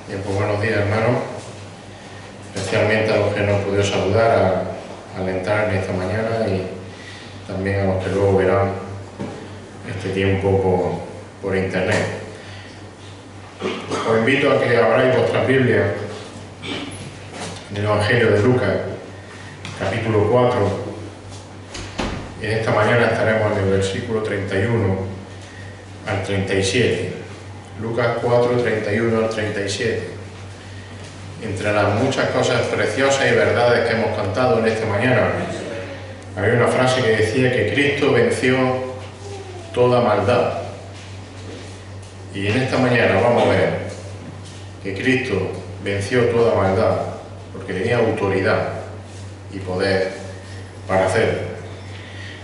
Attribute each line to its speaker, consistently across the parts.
Speaker 1: Bien, pues buenos días, hermanos, especialmente a los que no he podido saludar al entrar en esta mañana y también a los que luego verán este tiempo por internet. Os invito a que abráis vuestra Biblia en el Evangelio de Lucas, capítulo 4. Y en esta mañana estaremos en el versículo 31 al 37. Lucas 4, 31 al 37. Entre las muchas cosas preciosas y verdades que hemos cantado en esta mañana, había una frase que decía que Cristo venció toda maldad. Y en esta mañana vamos a ver que Cristo venció toda maldad, porque tenía autoridad y poder para hacerlo.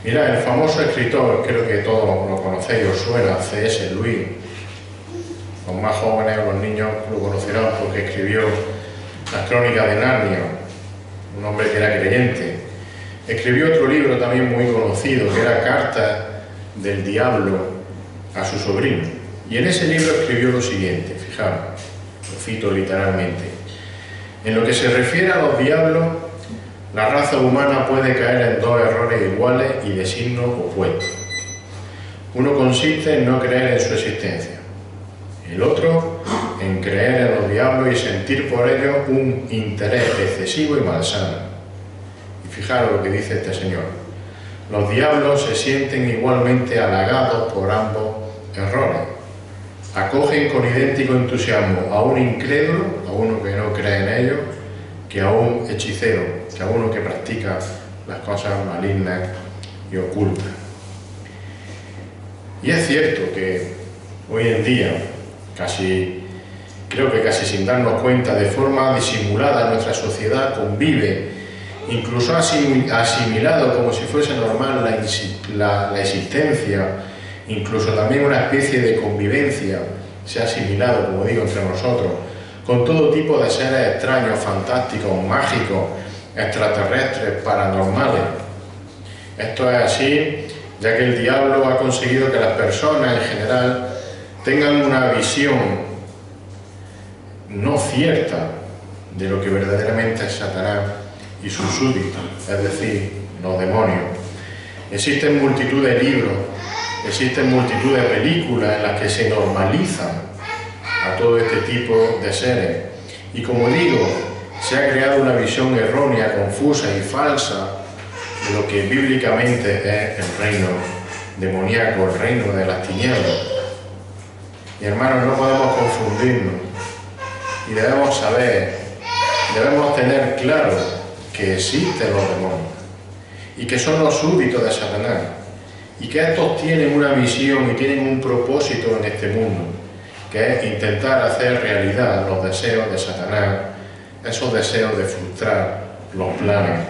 Speaker 1: Mirad, el famoso escritor, creo que todos lo conocéis, os suena, C.S. Lewis. Los más jóvenes o los niños lo conocerán porque escribió las Crónicas de Narnia, un hombre que era creyente. Escribió otro libro también muy conocido, que era Cartas del Diablo a su sobrino. Y en ese libro escribió lo siguiente, fijaros, lo cito literalmente. En lo que se refiere a los diablos, la raza humana puede caer en dos errores iguales y de signos opuestos. Uno consiste en no creer en su existencia. El otro, en creer en los diablos y sentir por ellos un interés excesivo y malsano. Y fijaros lo que dice este señor. Los diablos se sienten igualmente halagados por ambos errores. Acogen con idéntico entusiasmo a un incrédulo, a uno que no cree en ellos, que a un hechicero, que a uno que practica las cosas malignas y ocultas. Y es cierto que hoy en día, creo que casi sin darnos cuenta, de forma disimulada, nuestra sociedad convive, incluso asimilado como si fuese normal la existencia, incluso también una especie de convivencia se ha asimilado, como digo, entre nosotros, con todo tipo de seres extraños, fantásticos, mágicos, extraterrestres, paranormales. Esto es así, ya que el diablo ha conseguido que las personas en general tengan una visión no cierta de lo que verdaderamente es Satanás y sus súbditos, es decir, los demonios. Existen multitud de libros, existen multitud de películas en las que se normalizan a todo este tipo de seres. Y como digo, se ha creado una visión errónea, confusa y falsa de lo que bíblicamente es el reino demoníaco, el reino de las tinieblas. Y hermanos, no podemos confundirnos y debemos saber, debemos tener claro que existen los demonios y que son los súbditos de Satanás y que estos tienen una misión y tienen un propósito en este mundo, que es intentar hacer realidad los deseos de Satanás, esos deseos de frustrar los planes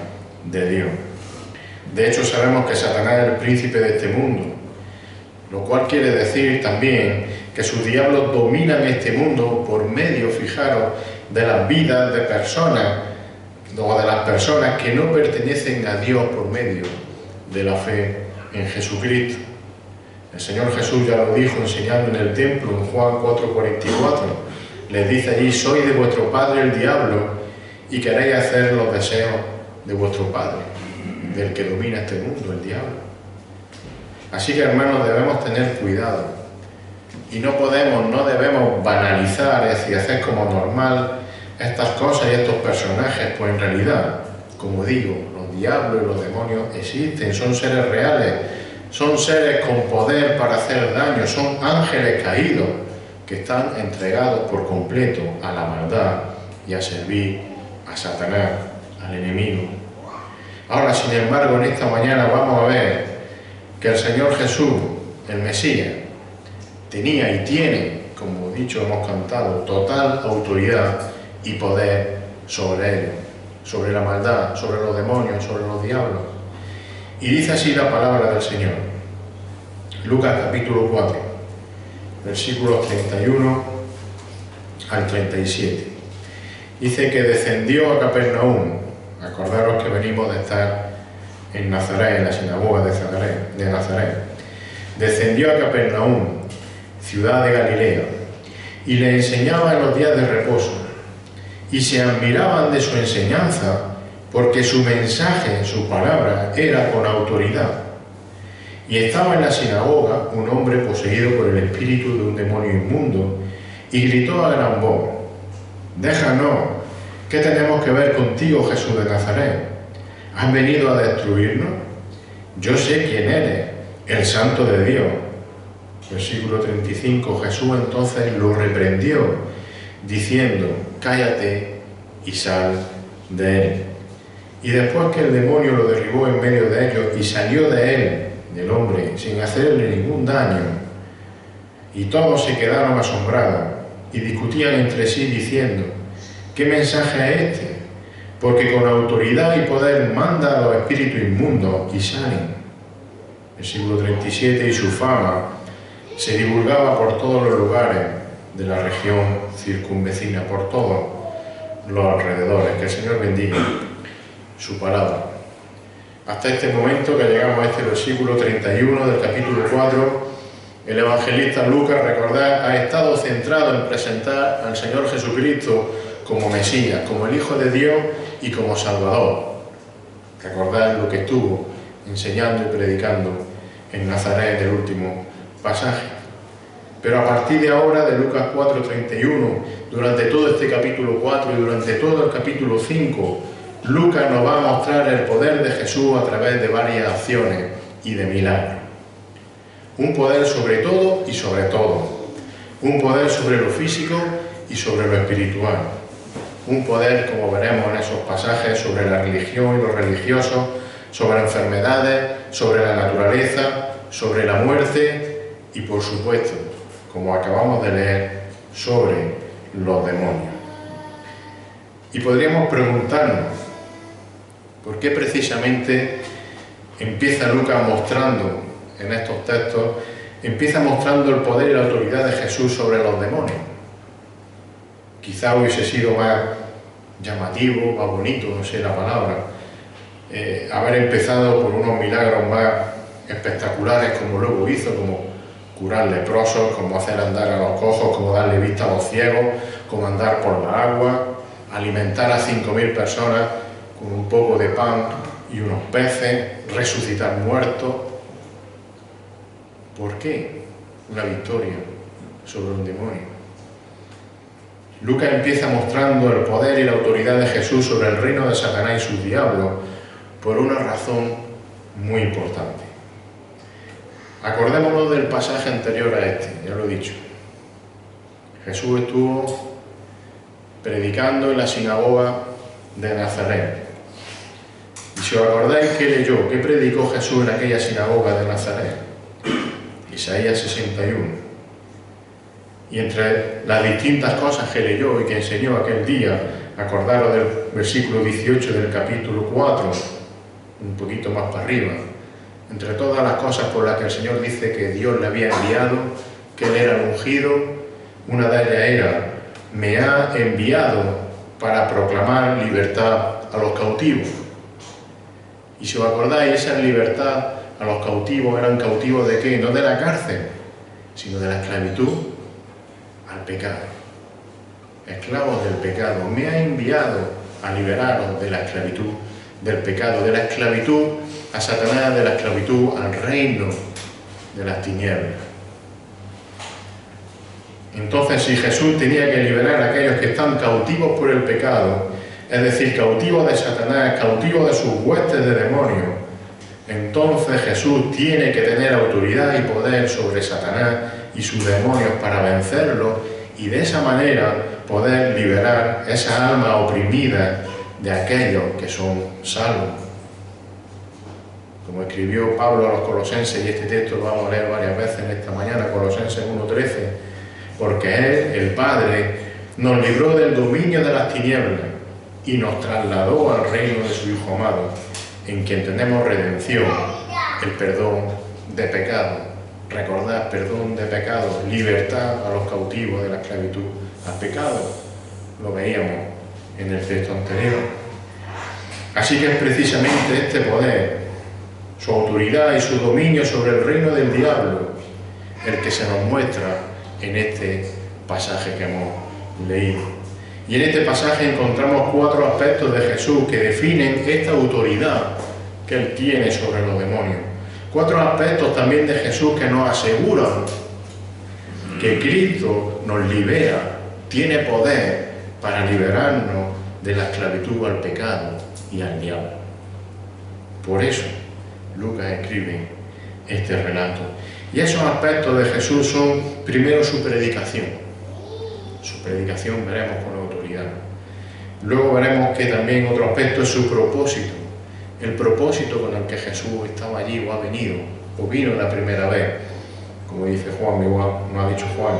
Speaker 1: de Dios. De hecho, sabemos que Satanás es el príncipe de este mundo, lo cual quiere decir también que sus diablos dominan este mundo por medio, fijaros, de las vidas de personas o de las personas que no pertenecen a Dios por medio de la fe en Jesucristo. El Señor Jesús ya lo dijo enseñando en el templo en Juan 4:44. Les dice allí: sois de vuestro padre el diablo y queréis hacer los deseos de vuestro padre, del que domina este mundo, el diablo. Así que, hermanos, debemos tener cuidado y no debemos banalizar, es decir, hacer como normal estas cosas y estos personajes, pues en realidad, como digo, los diablos y los demonios existen, son seres reales, son seres con poder para hacer daño, son ángeles caídos que están entregados por completo a la maldad y a servir a Satanás, al enemigo. Ahora, sin embargo, en esta mañana vamos a ver que el Señor Jesús, el Mesías, tenía y tiene, como dicho, hemos cantado, total autoridad y poder sobre ellos, sobre la maldad, sobre los demonios, sobre los diablos. Y dice así la palabra del Señor. Lucas capítulo 4, versículos 31 al 37. Dice que descendió a Capernaum. Acordaros que venimos de estar en Nazaret, en la sinagoga de Nazaret. Descendió a Capernaum, ciudad de Galilea, y le enseñaba en los días de reposo, y se admiraban de su enseñanza, porque su mensaje, su palabra, era con autoridad. Y estaba en la sinagoga un hombre poseído por el espíritu de un demonio inmundo, y gritó a gran voz: «Déjanos, ¿qué tenemos que ver contigo, Jesús de Nazaret? ¿Has venido a destruirnos? Yo sé quién eres, el Santo de Dios». Versículo 35, Jesús entonces lo reprendió, diciendo: «Cállate y sal de él». Y después que el demonio lo derribó en medio de ellos y salió de él, del hombre, sin hacerle ningún daño, y todos se quedaron asombrados y discutían entre sí diciendo: «¿Qué mensaje es este? Porque con autoridad y poder manda a los espíritus inmundos y salen». Versículo 37, y su fama se divulgaba por todos los lugares de la región circunvecina, por todos los alrededores. Que el Señor bendiga su palabra. Hasta este momento que llegamos a este versículo 31 del capítulo 4, el evangelista Lucas, recordad, ha estado centrado en presentar al Señor Jesucristo como Mesías, como el Hijo de Dios y como Salvador. Recordad lo que estuvo enseñando y predicando en Nazaret en el último pasaje. Pero a partir de ahora, de Lucas 4:31, durante todo este capítulo 4 y durante todo el capítulo 5, Lucas nos va a mostrar el poder de Jesús a través de varias acciones y de milagros. Un poder sobre todo y sobre todo. Un poder sobre lo físico y sobre lo espiritual. Un poder, como veremos en esos pasajes, sobre la religión y los religiosos, sobre enfermedades, sobre la naturaleza, sobre la muerte y, por supuesto, como acabamos de leer, sobre los demonios. Y podríamos preguntarnos, ¿por qué precisamente empieza Lucas mostrando, en estos textos, empieza mostrando el poder y la autoridad de Jesús sobre los demonios? Quizá hubiese sido más llamativo, más bonito, no sé la palabra, haber empezado por unos milagros más espectaculares como luego hizo, como curar leprosos, como hacer andar a los cojos, como darle vista a los ciegos, como andar por la agua, alimentar a 5.000 personas con un poco de pan y unos peces, resucitar muertos. ¿Por qué una victoria sobre un demonio? Lucas empieza mostrando el poder y la autoridad de Jesús sobre el reino de Satanás y sus diablos por una razón muy importante. Acordémonos del pasaje anterior a este, ya lo he dicho. Jesús estuvo predicando en la sinagoga de Nazaret. Y si os acordáis, ¿qué leyó? ¿Qué predicó Jesús en aquella sinagoga de Nazaret? Isaías 61. Y entre las distintas cosas que leyó y que enseñó aquel día, acordaros del versículo 18 del capítulo 4, un poquito más para arriba. Entre todas las cosas por las que el Señor dice que Dios le había enviado, que Él era el ungido, una de ellas era: me ha enviado para proclamar libertad a los cautivos. Y si os acordáis, esa libertad a los cautivos, ¿eran cautivos de qué? No de la cárcel, sino de la esclavitud al pecado. Esclavos del pecado. Me ha enviado a liberaros de la esclavitud del pecado, de la esclavitud a Satanás, de la esclavitud al reino de las tinieblas. Entonces, si Jesús tenía que liberar a aquellos que están cautivos por el pecado, es decir, cautivos de Satanás, cautivos de sus huestes de demonios, entonces Jesús tiene que tener autoridad y poder sobre Satanás y sus demonios para vencerlos y de esa manera poder liberar esa alma oprimida de aquellos que son salvos. Como escribió Pablo a los Colosenses, y este texto lo vamos a leer varias veces en esta mañana, Colosenses 1:13, porque Él, el Padre, nos libró del dominio de las tinieblas y nos trasladó al reino de su Hijo amado, en quien tenemos redención, el perdón de pecado. Recordad, perdón de pecado, libertad a los cautivos de la esclavitud al pecado. Lo veíamos en el texto anterior. Así que es precisamente este poder, su autoridad y su dominio sobre el reino del diablo, el que se nos muestra en este pasaje que hemos leído. Y en este pasaje encontramos 4 aspectos de Jesús que definen esta autoridad que Él tiene sobre los demonios. 4 aspectos también de Jesús que nos aseguran que Cristo nos libera, tiene poder para liberarnos de la esclavitud al pecado y al diablo. Por eso Lucas escribe este relato. Y esos aspectos de Jesús son, primero, su predicación. Su predicación veremos con autoridad. Luego veremos que también otro aspecto es su propósito. El propósito con el que Jesús estaba allí o ha venido, o vino la primera vez, como dice Juan, igual no ha dicho Juan.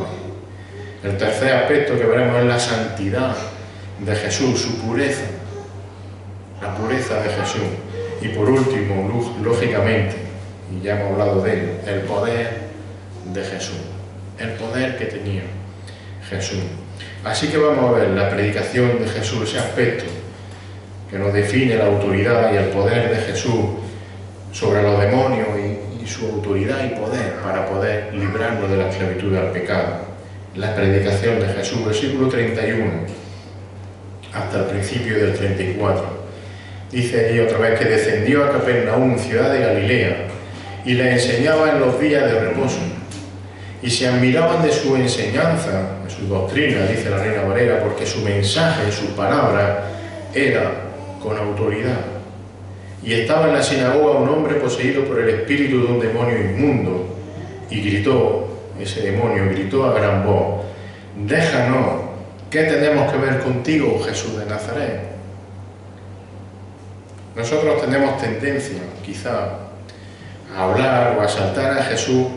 Speaker 1: El tercer aspecto que veremos es la santidad de Jesús, su pureza, la pureza de Jesús. Y por último, lógicamente, y ya hemos hablado de ello, el poder de Jesús, el poder que tenía Jesús. Así que vamos a ver la predicación de Jesús, ese aspecto que nos define la autoridad y el poder de Jesús sobre los demonios y su autoridad y poder para poder librarnos de la esclavitud al pecado. La predicación de Jesús, versículo 31 hasta el principio del 34. Dice allí otra vez que descendió a Capernaum, ciudad de Galilea, y le enseñaba en los días de reposo. Y se admiraban de su enseñanza, de su doctrina, dice la Reina Valera, porque su mensaje, su palabra, era con autoridad. Y estaba en la sinagoga un hombre poseído por el espíritu de un demonio inmundo, y gritó, ese demonio gritó a gran voz: déjanos, ¿qué tenemos que ver contigo, Jesús de Nazaret? Nosotros tenemos tendencia, quizá, a hablar o a exaltar a Jesús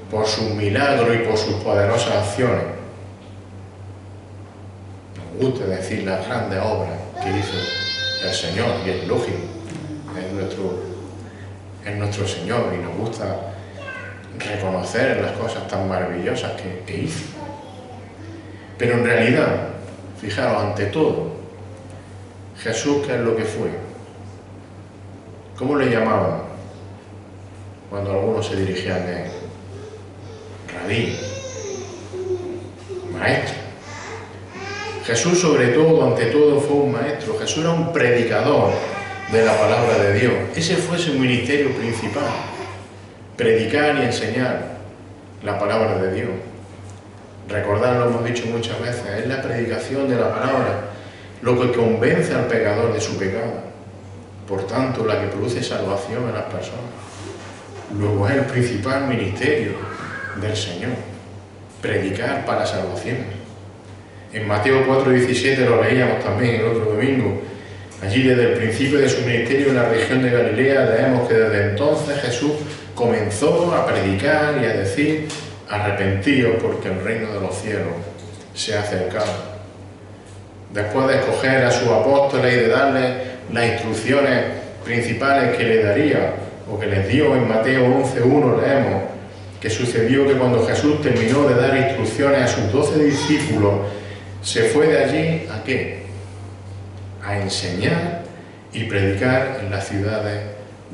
Speaker 1: por sus milagros y por sus poderosas acciones. Nos gusta decir las grandes obras que hizo el Señor, y es lógico, es nuestro Señor, y nos gusta reconocer las cosas tan maravillosas que hizo. Pero en realidad, fijaros, ante todo, Jesús, ¿qué es lo que fue? ¿Cómo le llamaban cuando algunos se dirigían a él? Rabí, maestro. Jesús, sobre todo, ante todo, fue un maestro. Jesús era un predicador de la palabra de Dios. Ese fue su ministerio principal: predicar y enseñar la palabra de Dios. Recordad, lo hemos dicho muchas veces, es la predicación de la palabra lo que convence al pecador de su pecado. Por tanto, la que produce salvación en las personas. Luego es el principal ministerio del Señor: predicar para salvación. En Mateo 4:17 lo leíamos también el otro domingo. Allí, desde el principio de su ministerio en la región de Galilea, leemos que desde entonces Jesús comenzó a predicar y a decir: arrepentíos, porque el reino de los cielos se ha acercado. Después de escoger a sus apóstoles y de darles las instrucciones principales que le daría, o que les dio en Mateo 11:1, leemos que sucedió que cuando Jesús terminó de dar instrucciones a sus 12 discípulos, se fue de allí ¿a qué? A enseñar y predicar en las ciudades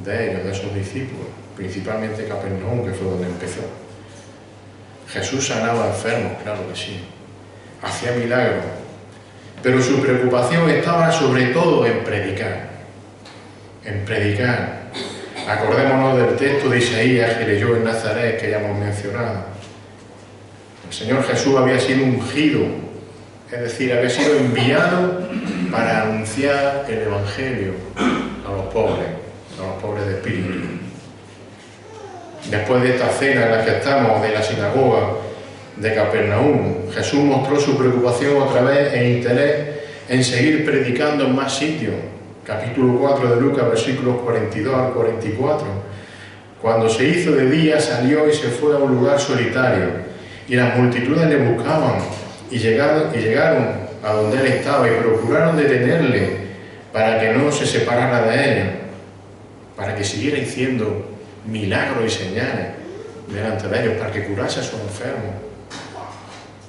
Speaker 1: de ellos, de esos discípulos, principalmente Capernaum, que fue donde empezó. Jesús sanaba enfermos, claro que sí, hacía milagros, pero su preocupación estaba sobre todo en predicar. En predicar. Acordémonos del texto de Isaías que leyó en Nazaret, que ya hemos mencionado. El Señor Jesús había sido ungido, es decir, había sido enviado para anunciar el Evangelio a los pobres de espíritu. Después de esta cena en la que estamos, de la sinagoga de Capernaum, Jesús mostró su preocupación otra vez e interés en seguir predicando en más sitios. Capítulo 4 de Lucas, versículos 42 al 44. Cuando se hizo de día, salió y se fue a un lugar solitario, y las multitudes le buscaban, y llegaron a donde él estaba, y procuraron detenerle para que no se separara de ellos, para que siguiera haciendo milagros y señales delante de ellos, para que curase a sus enfermos.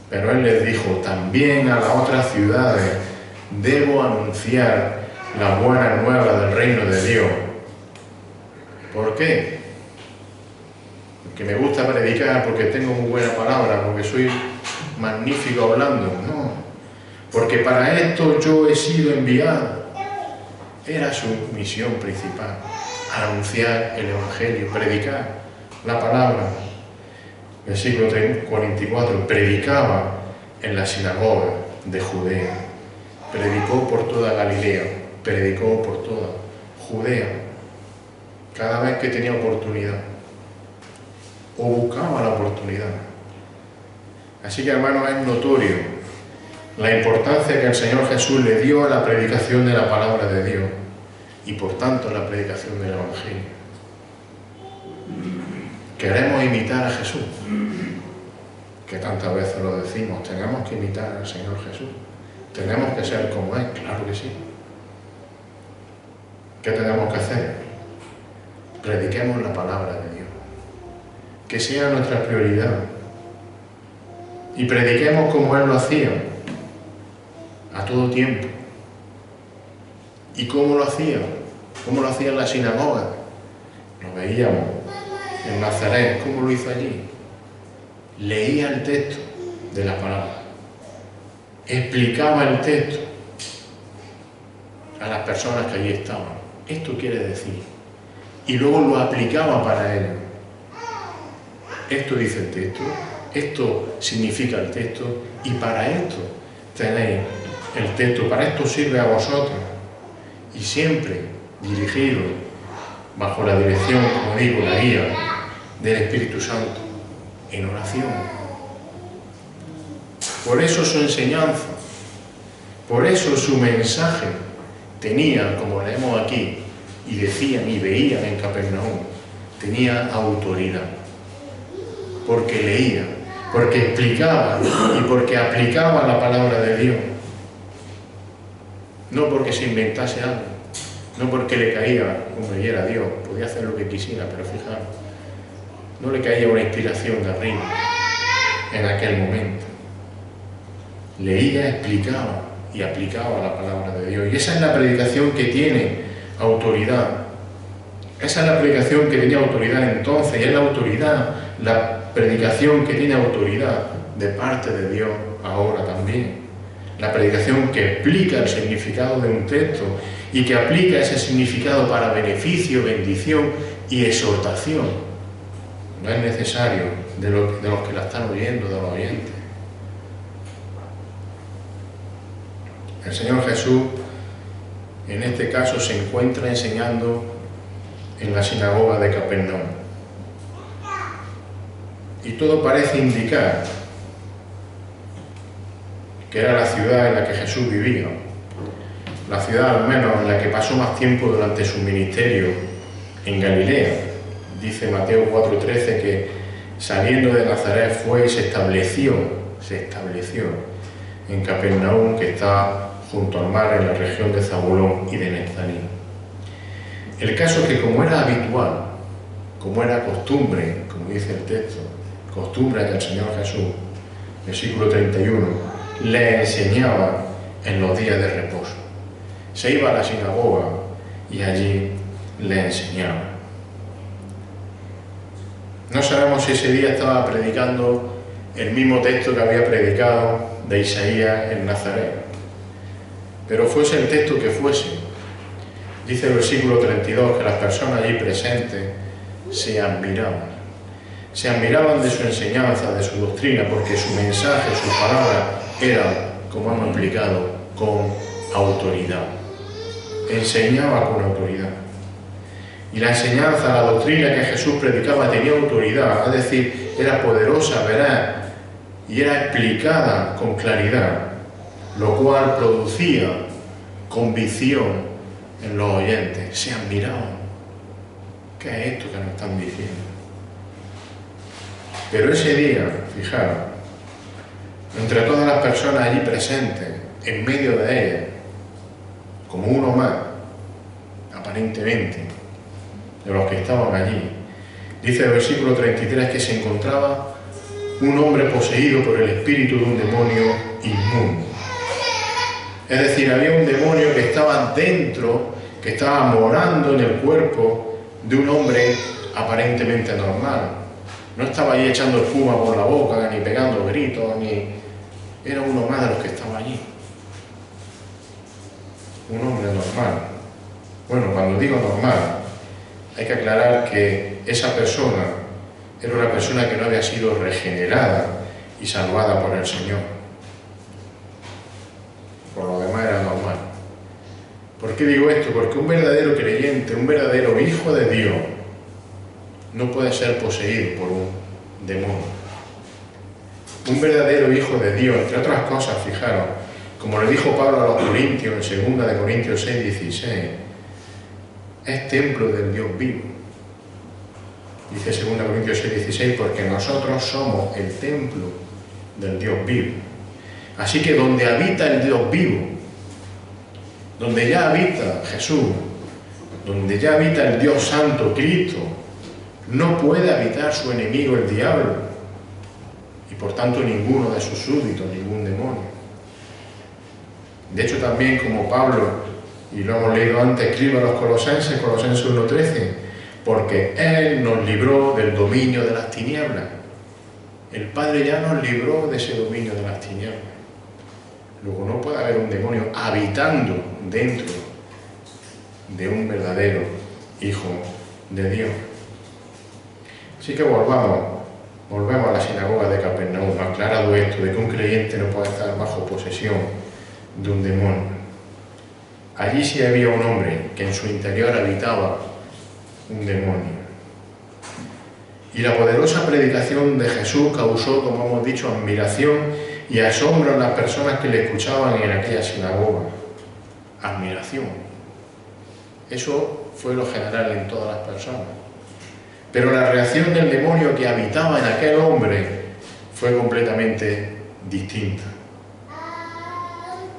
Speaker 1: Pero él les dijo: también a las otras ciudades debo anunciar la buena nueva del reino de Dios. ¿Por qué? Porque me gusta predicar, porque tengo muy buena palabra, porque soy magnífico hablando, no, porque para esto yo he sido enviado. Era su misión principal, anunciar el Evangelio, predicar la palabra. Versículo 44, predicaba en la sinagoga de Judea, predicó por toda Galilea, predicó por toda Judea, cada vez que tenía oportunidad, o buscaba la oportunidad. Así que, hermanos, es notorio la importancia que el Señor Jesús le dio a la predicación de la palabra de Dios y, por tanto, a la predicación del Evangelio. Queremos imitar a Jesús, que tantas veces lo decimos, tenemos que imitar al Señor Jesús, tenemos que ser como Él, claro que sí. ¿Qué tenemos que hacer? Prediquemos la palabra de Dios, que sea nuestra prioridad, y prediquemos como Él lo hacía, a todo tiempo. ¿Y cómo lo hacía? ¿Cómo lo hacía en la sinagoga? Lo veíamos en Nazaret, ¿cómo lo hizo allí? Leía el texto de la palabra, explicaba el texto a las personas que allí estaban. Esto quiere decir, y luego lo aplicaba para ellos. Esto dice el texto, esto significa el texto, y para esto tenéis el texto, para esto sirve a vosotros, y siempre dirigido bajo la dirección, como digo, la guía del Espíritu Santo, en oración. Por eso su enseñanza, por eso su mensaje tenía, como leemos aquí, y decían y veían en Capernaum, tenía autoridad, porque leía, porque explicaba y porque aplicaba la palabra de Dios. No porque se inventase algo, no porque le caía, como le era Dios, podía hacer lo que quisiera, pero fijaros, no le caía una inspiración de arriba en aquel momento. Leía, explicaba y aplicaba la palabra de Dios. Y esa es la predicación que tiene autoridad. Esa es la predicación que tenía autoridad entonces, y es la predicación que tiene autoridad de parte de Dios ahora también. La predicación que explica el significado de un texto y que aplica ese significado para beneficio, bendición y exhortación. No es necesario de los que la están oyendo, de los oyentes. El Señor Jesús, en este caso, se encuentra enseñando en la sinagoga de Capernaum. Y todo parece indicar que era la ciudad en la que Jesús vivía, la ciudad al menos en la que pasó más tiempo durante su ministerio en Galilea. Dice Mateo 4:13 que saliendo de Nazaret fue y se estableció en Capernaum, que está junto al mar en la región de Zabulón y de Neftalí. El caso es que, como era habitual, como era costumbre, como dice el texto, costumbre del Señor Jesús, versículo 31, le enseñaba en los días de reposo. Se iba a la sinagoga y allí le enseñaba. No sabemos si ese día estaba predicando el mismo texto que había predicado de Isaías en Nazaret, pero fuese el texto que fuese, dice el versículo 32 que las personas allí presentes se admiraban de su enseñanza, de su doctrina, porque su mensaje, sus palabras eran, como hemos explicado, con autoridad. Enseñaba con autoridad. Y la enseñanza, la doctrina que Jesús predicaba tenía autoridad, es decir, era poderosa, veraz, y era explicada con claridad, lo cual producía convicción en los oyentes. Se admiraban. ¿Qué es esto que nos están diciendo? Pero ese día, fijaros, entre todas las personas allí presentes, en medio de ellas, como uno más, aparentemente, de los que estaban allí, dice el versículo 33 que se encontraba un hombre poseído por el espíritu de un demonio inmundo. Es decir, había un demonio que estaba dentro, que estaba morando en el cuerpo de un hombre aparentemente normal. No estaba ahí echando espuma por la boca, ni pegando gritos, ni era uno más de los que estaba allí. Un hombre normal. Bueno, cuando digo normal, hay que aclarar que esa persona era una persona que no había sido regenerada y salvada por el Señor. Por lo demás era normal. ¿Por qué digo esto? Porque un verdadero creyente, un verdadero hijo de Dios, no puede ser poseído por un demonio. Un verdadero hijo de Dios, entre otras cosas, fijaros, como le dijo Pablo a los Corintios en 2 Corintios 6, 16, es templo del Dios vivo. Dice 2 Corintios 6, 16, porque nosotros somos el templo del Dios vivo. Así que donde habita el Dios vivo, donde ya habita Jesús, donde ya habita el Dios Santo, Cristo, no puede habitar su enemigo, el diablo, y por tanto ninguno de sus súbditos, ningún demonio. De hecho, también como Pablo, y lo hemos leído antes, escribe a los Colosenses, Colosenses 1:13, porque Él nos libró del dominio de las tinieblas. El Padre ya nos libró de ese dominio de las tinieblas. Luego no puede haber un demonio habitando dentro de un verdadero hijo de Dios. Así que volvemos a la sinagoga de Capernaum, aclarado esto de que un creyente no puede estar bajo posesión de un demonio. Allí sí había un hombre que en su interior habitaba un demonio. Y la poderosa predicación de Jesús causó, como hemos dicho, admiración y asombro en las personas que le escuchaban en aquella sinagoga. Admiración. Eso fue lo general en todas las personas. Pero la reacción del demonio que habitaba en aquel hombre fue completamente distinta.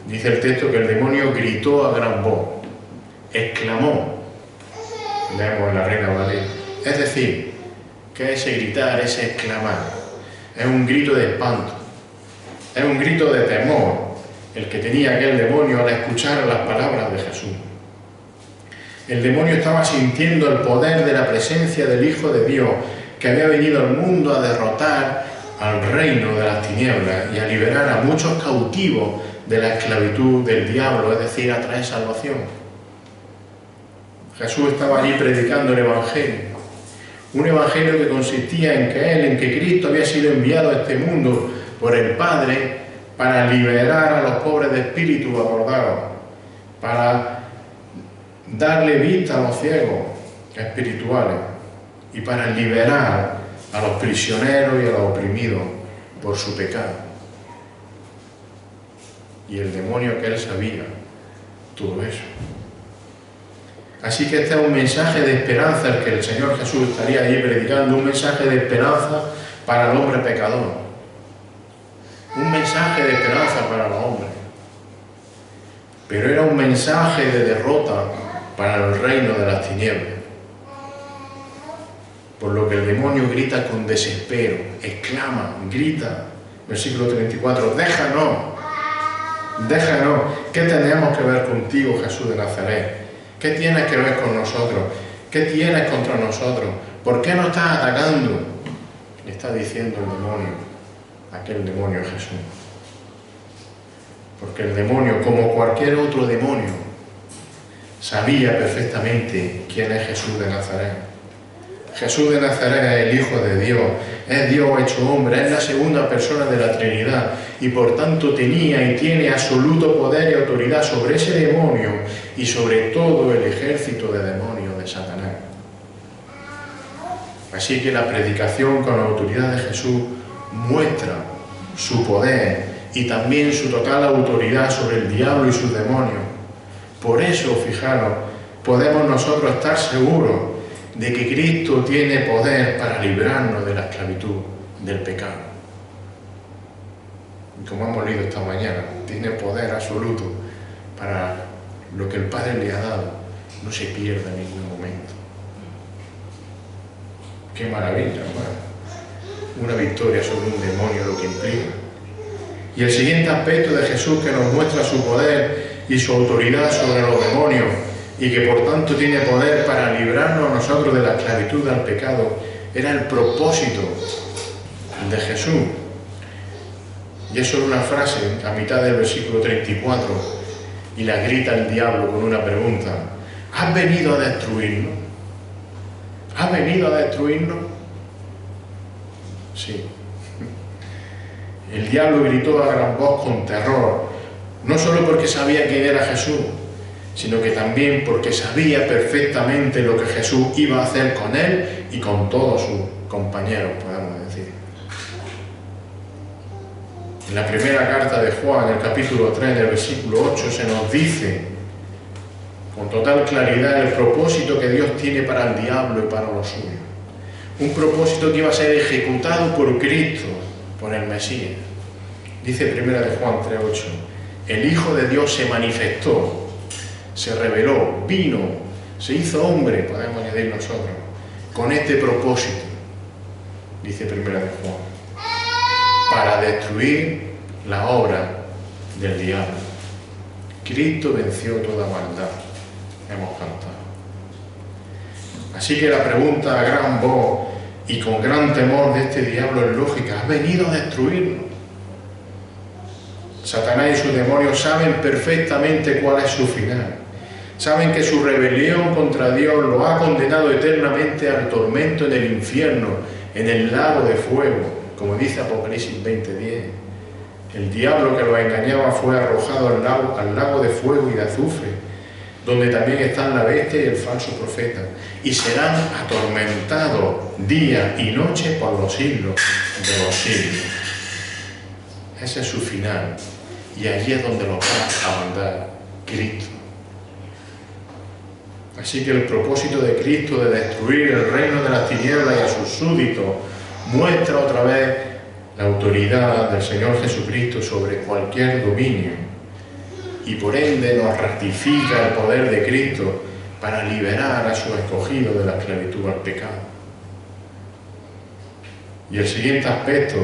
Speaker 1: Dice el texto que el demonio gritó a gran voz, exclamó, leemos en la Reina Valera. Es decir, que ese gritar, ese exclamar, es un grito de espanto, es un grito de temor, el que tenía aquel demonio al escuchar las palabras de Jesús. El demonio estaba sintiendo el poder de la presencia del Hijo de Dios, que había venido al mundo a derrotar al reino de las tinieblas y a liberar a muchos cautivos de la esclavitud del diablo, es decir, a traer salvación. Jesús estaba allí predicando el Evangelio, un Evangelio que consistía en que Cristo había sido enviado a este mundo por el Padre para liberar a los pobres de espíritu, acordados, para darle vista a los ciegos espirituales y para liberar a los prisioneros y a los oprimidos por su pecado. Y el demonio que él sabía todo eso. Así que este es un mensaje de esperanza el que el Señor Jesús estaría ahí predicando, un mensaje de esperanza para el hombre pecador, un mensaje de esperanza para los hombres, pero era un mensaje de derrota para el reino de las tinieblas, por lo que el demonio grita con desespero, exclama, grita, versículo 34, déjanos, ¿qué tenemos que ver contigo, Jesús de Nazaret? ¿Qué tienes que ver con nosotros? ¿Qué tienes contra nosotros? ¿Por qué nos estás atacando? Le está diciendo el demonio, aquel demonio es Jesús. Porque el demonio, como cualquier otro demonio, sabía perfectamente quién es Jesús de Nazaret. Jesús de Nazaret es el Hijo de Dios, es Dios hecho hombre, es la segunda persona de la Trinidad y por tanto tenía y tiene absoluto poder y autoridad sobre ese demonio y sobre todo el ejército de demonios de Satanás. Así que la predicación con la autoridad de Jesús muestra su poder y también su total autoridad sobre el diablo y sus demonios. Por eso, fijaros, podemos nosotros estar seguros de que Cristo tiene poder para librarnos de la esclavitud del pecado. Y como hemos leído esta mañana, tiene poder absoluto para lo que el Padre le ha dado, no se pierda en ningún momento. ¡Qué maravilla, hermano! Una victoria sobre un demonio, lo que implica. Y el siguiente aspecto de Jesús que nos muestra su poder y su autoridad sobre los demonios, y que por tanto tiene poder para librarnos a nosotros de la esclavitud al pecado, era el propósito de Jesús. Y es solo una frase a mitad del versículo 34 y la grita el diablo con una pregunta: ¿has venido a destruirnos? ¿Has venido a destruirnos? Sí. El diablo gritó a gran voz con terror, no solo porque sabía quién era Jesús, sino que también porque sabía perfectamente lo que Jesús iba a hacer con él y con todos sus compañeros, podemos decir. En la primera carta de Juan, en el capítulo 3, en el versículo 8, se nos dice con total claridad el propósito que Dios tiene para el diablo y para los suyos. Un propósito que iba a ser ejecutado por Cristo, por el Mesías. Dice primera de Juan 3:8, el Hijo de Dios se manifestó, se reveló, vino, se hizo hombre, podemos añadir nosotros, con este propósito, dice primera de Juan, para destruir la obra del diablo. Cristo venció toda maldad, hemos cantado. Así que la pregunta a gran voz y con gran temor de este diablo es lógica: ¿has venido a destruirnos? Satanás y sus demonios saben perfectamente cuál es su final. Saben que su rebelión contra Dios lo ha condenado eternamente al tormento en el infierno, en el lago de fuego, como dice Apocalipsis 20:10. El diablo que los engañaba fue arrojado al lago de fuego y de azufre, donde también están la bestia y el falso profeta, y serán atormentados día y noche por los siglos de los siglos. Ese es su final, y allí es donde los va a mandar Cristo. Así que el propósito de Cristo de destruir el reino de las tinieblas y a sus súbditos muestra otra vez la autoridad del Señor Jesucristo sobre cualquier dominio, y por ende nos ratifica el poder de Cristo para liberar a sus escogidos de la esclavitud al pecado. Y el siguiente aspecto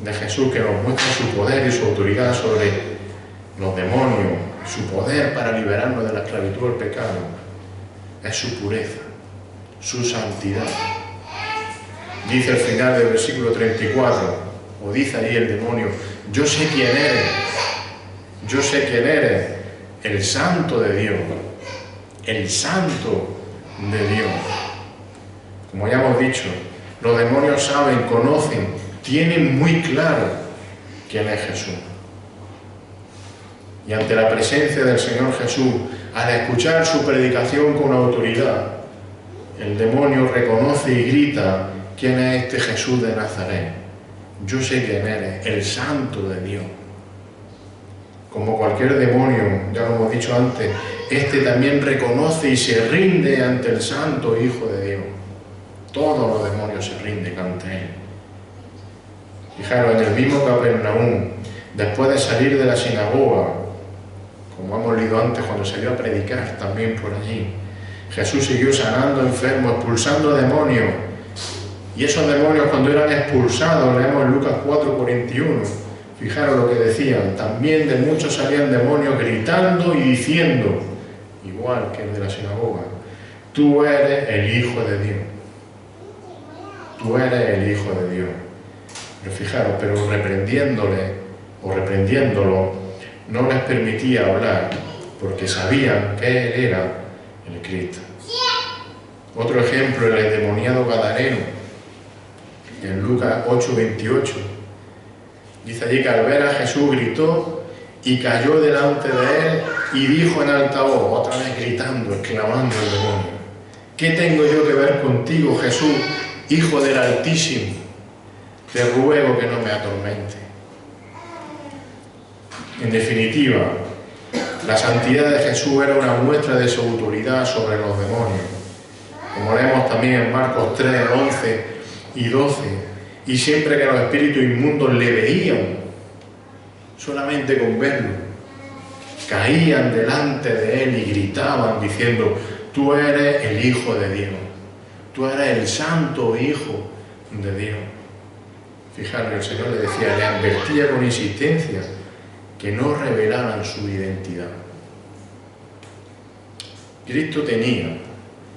Speaker 1: de Jesús que nos muestra su poder y su autoridad sobre los demonios, su poder para liberarnos de la esclavitud al pecado, es su pureza, su santidad. Dice al final del versículo 34, o dice ahí el demonio: yo sé quién eres, yo sé quién eres, el santo de Dios, el santo de Dios. Como ya hemos dicho, los demonios saben, conocen, tienen muy claro quién es Jesús. Y ante la presencia del Señor Jesús, al escuchar su predicación con autoridad, el demonio reconoce y grita: ¿quién es este Jesús de Nazaret? Yo sé quién eres, el santo de Dios. Como cualquier demonio, ya lo hemos dicho antes, este también reconoce y se rinde ante el santo Hijo de Dios. Todos los demonios se rinden ante él. Fijaros, en el mismo Capernaum, después de salir de la sinagoga, como hemos leído antes cuando salió a predicar también por allí, Jesús siguió sanando enfermos, expulsando demonios. Y esos demonios, cuando eran expulsados, leemos en Lucas 4:41, fijaros lo que decían: también de muchos salían demonios gritando y diciendo, igual que el de la sinagoga: tú eres el Hijo de Dios. Tú eres el Hijo de Dios. Pero fijaros, pero reprendiéndolo, no les permitía hablar, porque sabían que Él era el Cristo. Otro ejemplo, el endemoniado gadareno, en Lucas 8:28. Dice allí que al ver a Jesús gritó y cayó delante de él y dijo en alta voz, otra vez gritando, exclamando el demonio: ¿qué tengo yo que ver contigo, Jesús, Hijo del Altísimo? Te ruego que no me atormente. En definitiva, la santidad de Jesús era una muestra de su autoridad sobre los demonios, como leemos también en Marcos 3:11 y 12. Y siempre que los espíritus inmundos le veían, solamente con verlo, caían delante de él y gritaban diciendo: tú eres el Hijo de Dios, tú eres el Santo Hijo de Dios. Fijaros, el Señor le decía, le advertía con insistencia que no revelaran su identidad. Cristo tenía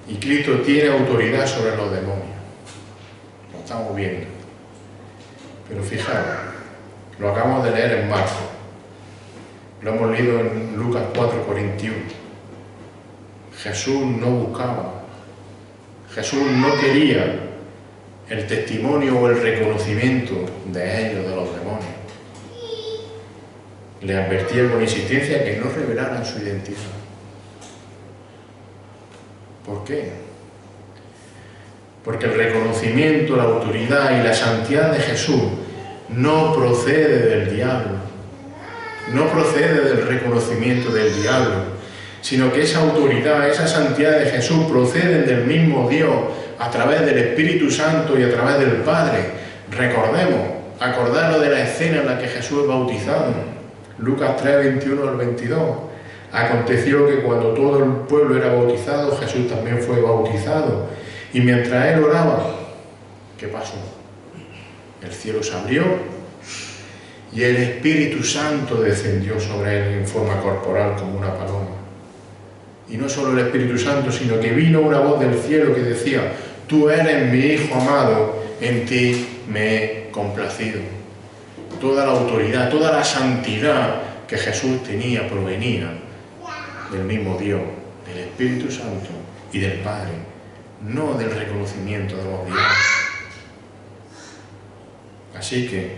Speaker 1: y Cristo tiene autoridad sobre los demonios. Lo estamos viendo. Pero fijaros, Lo acabamos de leer en Marcos. Lo hemos leído en Lucas 4:41. Jesús no buscaba, Jesús no quería el testimonio o el reconocimiento de ellos, de los demonios. Le advertía con insistencia que no revelaran su identidad. ¿Por qué? Porque el reconocimiento, la autoridad y la santidad de Jesús no procede del diablo, no procede del reconocimiento del diablo, sino que esa autoridad, esa santidad de Jesús proceden del mismo Dios a través del Espíritu Santo y a través del Padre. Recordemos, acordaros de la escena en la que Jesús es bautizado. Lucas 3, 21 al 22. Aconteció que cuando todo el pueblo era bautizado, Jesús también fue bautizado. Y mientras él oraba, ¿qué pasó? El cielo se abrió y el Espíritu Santo descendió sobre él en forma corporal como una paloma. Y no solo el Espíritu Santo, sino que vino una voz del cielo que decía: tú eres mi Hijo amado, en ti me he complacido. Toda la autoridad, toda la santidad que Jesús tenía provenía del mismo Dios, del Espíritu Santo y del Padre, no del reconocimiento de los dioses. Así que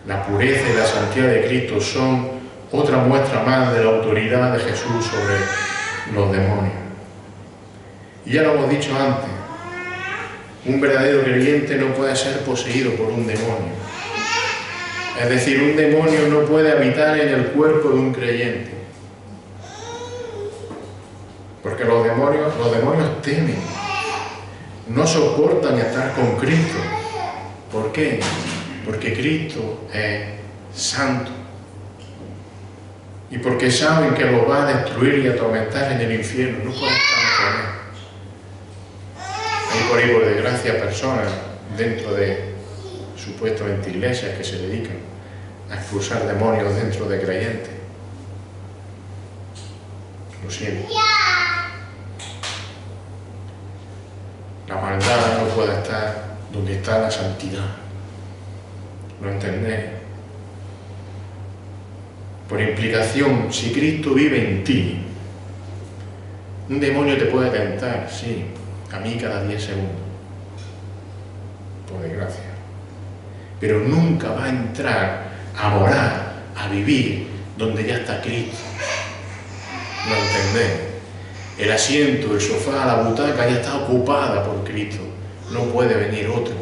Speaker 1: la pureza y la santidad de Cristo son otra muestra más de la autoridad de Jesús sobre los demonios. Y ya lo hemos dicho antes, un verdadero creyente no puede ser poseído por un demonio. Es decir, un demonio no puede habitar en el cuerpo de un creyente. Porque los demonios temen, no soportan estar con Cristo. ¿Por qué? Porque Cristo es santo. Y porque saben que los va a destruir y atormentar en el infierno. No pueden estar con él. Hay por ahí, por desgracia, personas dentro de supuestamente iglesias que se dedican a expulsar demonios dentro de creyentes. Lo siento. La maldad no puede estar donde está la santidad. ¿Lo entendéis? Por implicación, si Cristo vive en ti, un demonio te puede tentar, sí, a mí cada 10 segundos, por desgracia. Pero nunca va a entrar a morar, a vivir, donde ya está Cristo. ¿Lo entendéis? El asiento, el sofá, la butaca ya está ocupada por Cristo. No puede venir otro,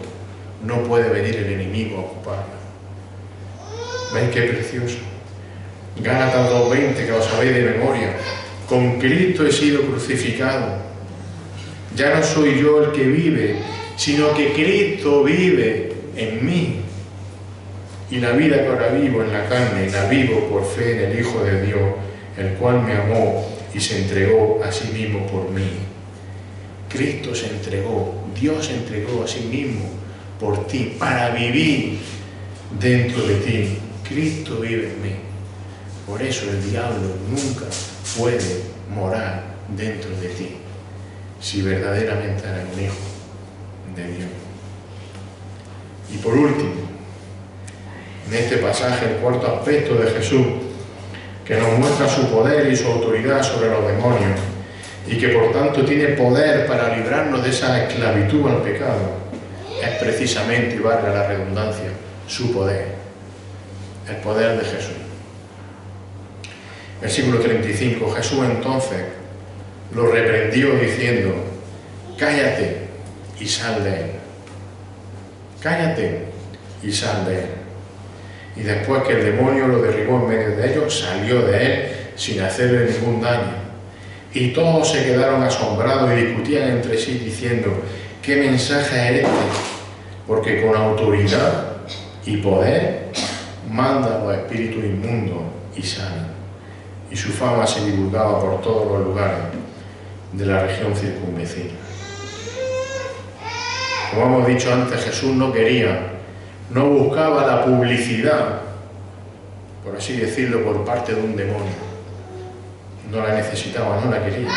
Speaker 1: no puede venir el enemigo a ocuparla. ¿Veis qué precioso? Gálatas 2:20, que lo sabéis de memoria. Con Cristo he sido crucificado. Ya no soy yo el que vive, sino que Cristo vive en mí. Y la vida que ahora vivo en la carne, la vivo por fe en el Hijo de Dios, el cual me amó y se entregó a sí mismo por mí. Cristo se entregó, Dios se entregó a sí mismo por ti, para vivir dentro de ti. Cristo vive en mí. Por eso el diablo nunca puede morar dentro de ti, si verdaderamente eres un hijo de Dios. Y por último, en este pasaje, el cuarto aspecto de Jesús, que nos muestra su poder y su autoridad sobre los demonios, y que por tanto tiene poder para librarnos de esa esclavitud al pecado, es precisamente, y valga la redundancia, su poder, el poder de Jesús. Versículo 35, Jesús entonces lo reprendió diciendo: cállate y sal de él. Cállate y sal de él. Y después que el demonio lo derribó en medio de ellos, salió de él sin hacerle ningún daño. Y todos se quedaron asombrados y discutían entre sí diciendo: ¿qué mensaje es este? Porque con autoridad y poder manda a los espíritus inmundos y sana. Y su fama se divulgaba por todos los lugares de la región circunvecina. Como hemos dicho antes, Jesús no buscaba la publicidad, por así decirlo, por parte de un demonio. No la necesitaba, no la quería.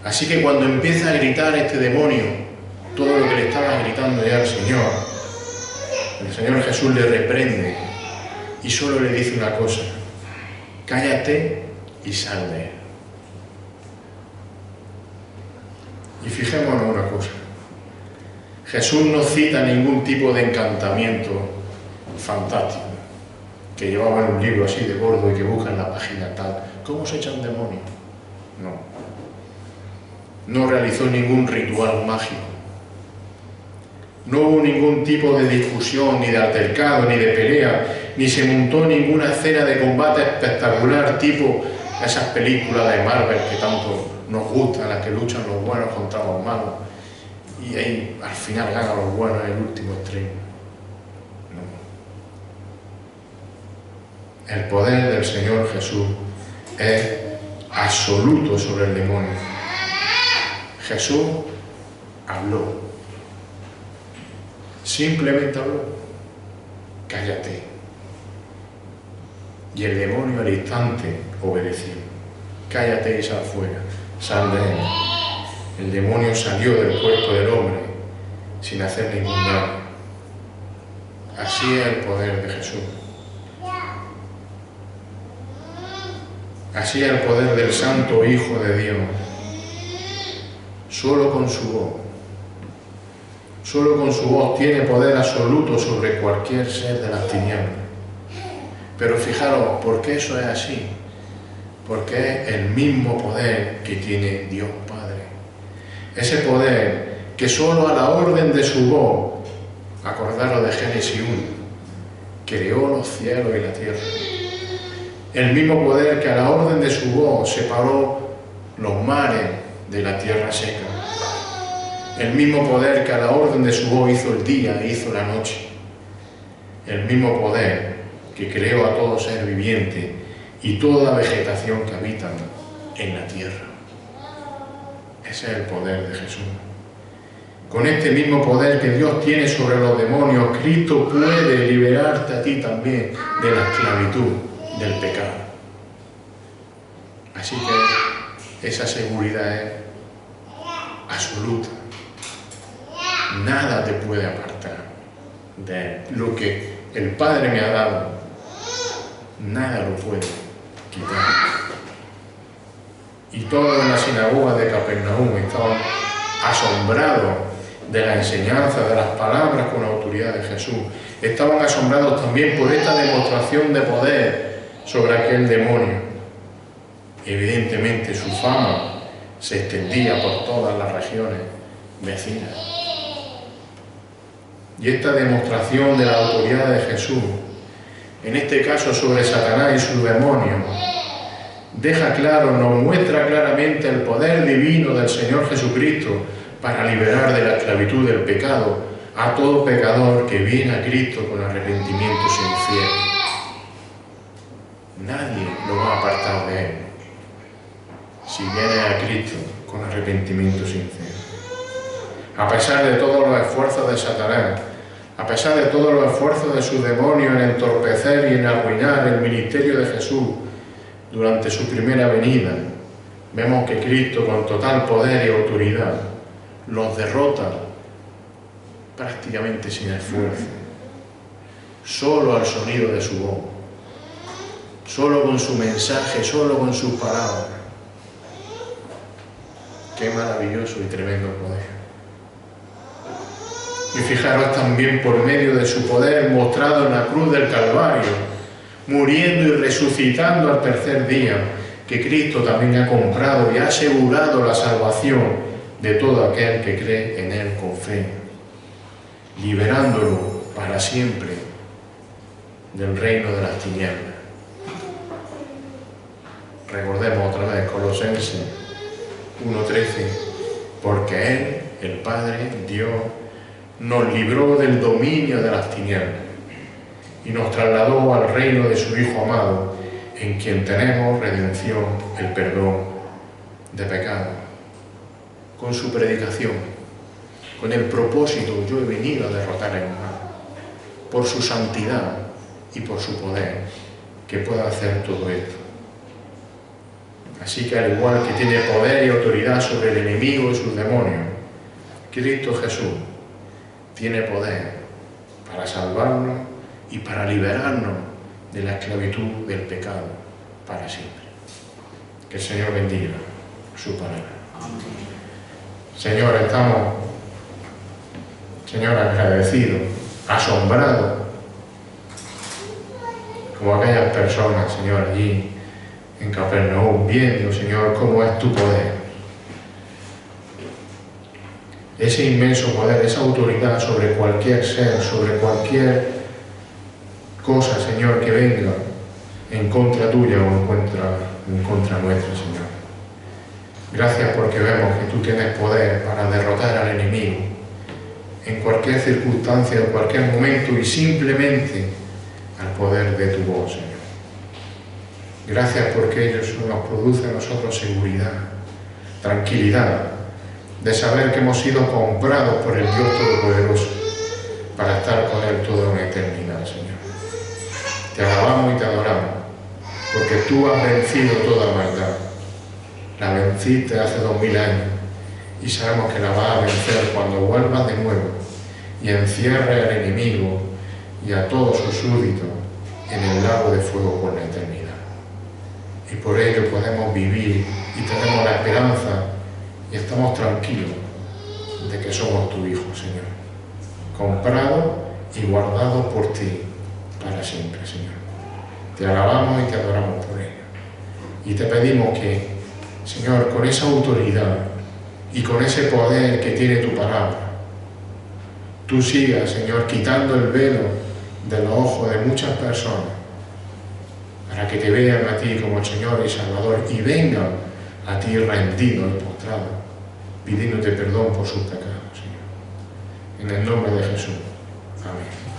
Speaker 1: Así que cuando empieza a gritar este demonio, todo lo que le estaba gritando ya al Señor, el Señor Jesús le reprende y solo le dice una cosa: cállate y sal de él. Y fijémonos una cosa: Jesús no cita ningún tipo de encantamiento fantástico que llevaba en un libro así de gordo y que busca en la página tal. ¿Cómo se echan demonios? No realizó ningún ritual mágico. No hubo ningún tipo de discusión, ni de altercado, ni de pelea, ni se montó ninguna escena de combate espectacular tipo esas películas de Marvel que tanto nos gustan, las que luchan los buenos contra los malos y ahí al final ganan los buenos en el último extremo. No. El poder del Señor Jesús es absoluto sobre el demonio. Jesús habló, simplemente habló: cállate. Y el demonio al instante obedeció: cállate y sal fuera, sal de él. El demonio salió del cuerpo del hombre sin hacer ningún daño. Así es el poder de Jesús. Así es el poder del Santo Hijo de Dios. Solo con su voz tiene poder absoluto sobre cualquier ser de las tinieblas. Pero fijaros, ¿por qué eso es así? Porque es el mismo poder que tiene Dios Padre. Ese poder que solo a la orden de su voz, acordaros de Génesis 1, creó los cielos y la tierra. El mismo poder que a la orden de su voz separó los mares de la tierra seca. El mismo poder que a la orden de su voz hizo el día e hizo la noche. El mismo poder que creó a todo ser viviente y toda vegetación que habitan en la tierra. Ese es el poder de Jesús. Con este mismo poder que Dios tiene sobre los demonios, Cristo puede liberarte a ti también de la esclavitud del pecado. Así que esa seguridad es absoluta. Nada te puede apartar de lo que el Padre me ha dado. Nada lo puede quitar. Y todos en la sinagoga de Capernaum estaban asombrados de la enseñanza, de las palabras con autoridad de Jesús. Estaban asombrados también por esta demostración de poder sobre aquel demonio. Evidentemente su fama se extendía por todas las regiones vecinas. Y esta demostración de la autoridad de Jesús, en este caso sobre Satanás y sus demonios, deja claro, nos muestra claramente el poder divino del Señor Jesucristo para liberar de la esclavitud del pecado a todo pecador que viene a Cristo con arrepentimiento sincero. Nadie lo va a apartar de él si viene a Cristo con arrepentimiento sincero. A pesar de todos los esfuerzos de Satanás, a pesar de todos los esfuerzos de sus demonios en entorpecer y en arruinar el ministerio de Jesús durante su primera venida, vemos que Cristo, con total poder y autoridad, los derrota prácticamente sin esfuerzo, solo al sonido de su voz, solo con su mensaje, solo con sus palabras. Qué maravilloso y tremendo poder. Y fijaros también por medio de su poder mostrado en la cruz del Calvario, muriendo y resucitando al tercer día, que Cristo también ha comprado y ha asegurado la salvación de todo aquel que cree en Él con fe, liberándolo para siempre del reino de las tinieblas. Recordemos otra vez Colosenses 1:13, porque Él, el Padre, Dios, nos libró del dominio de las tinieblas y nos trasladó al reino de su Hijo amado, en quien tenemos redención, el perdón de pecados. Con su predicación, con el propósito, yo he venido a derrotar el mal, por su santidad y por su poder, que pueda hacer todo esto. Así que al igual que tiene poder y autoridad sobre el enemigo y sus demonios, Cristo Jesús tiene poder para salvarnos y para liberarnos de la esclavitud del pecado para siempre. Que el Señor bendiga su palabra. Señor, estamos, Señor, agradecidos, asombrados, como aquellas personas, Señor, allí en Capernaum, viendo, Señor, cómo es tu poder. Ese inmenso poder, esa autoridad sobre cualquier ser, sobre cualquier cosa, Señor, que venga en contra tuya o en contra nuestra, Señor. Gracias porque vemos que tú tienes poder para derrotar al enemigo en cualquier circunstancia, en cualquier momento y simplemente al poder de tu voz, Señor. Gracias porque ellos nos producen a nosotros seguridad, tranquilidad, de saber que hemos sido comprados por el Dios Todopoderoso para estar con Él toda una eternidad, Señor. Te alabamos y te adoramos, porque tú has vencido toda maldad. La venciste hace 2000 años y sabemos que la vas a vencer cuando vuelvas de nuevo y encierres al enemigo y a todos sus súbditos en el lago de fuego por la eternidad. Y por ello podemos vivir y tenemos la esperanza y estamos tranquilos de que somos tu Hijo, Señor, comprado y guardado por ti para siempre, Señor. Te alabamos y te adoramos por ello. Y te pedimos que, Señor, con esa autoridad y con ese poder que tiene tu palabra, tú sigas, Señor, quitando el velo de los ojos de muchas personas para que te vean a ti como Señor y Salvador y vengan a ti rendidos y postrados, pidiéndote perdón por sus pecados, Señor. En el nombre de Jesús. Amén.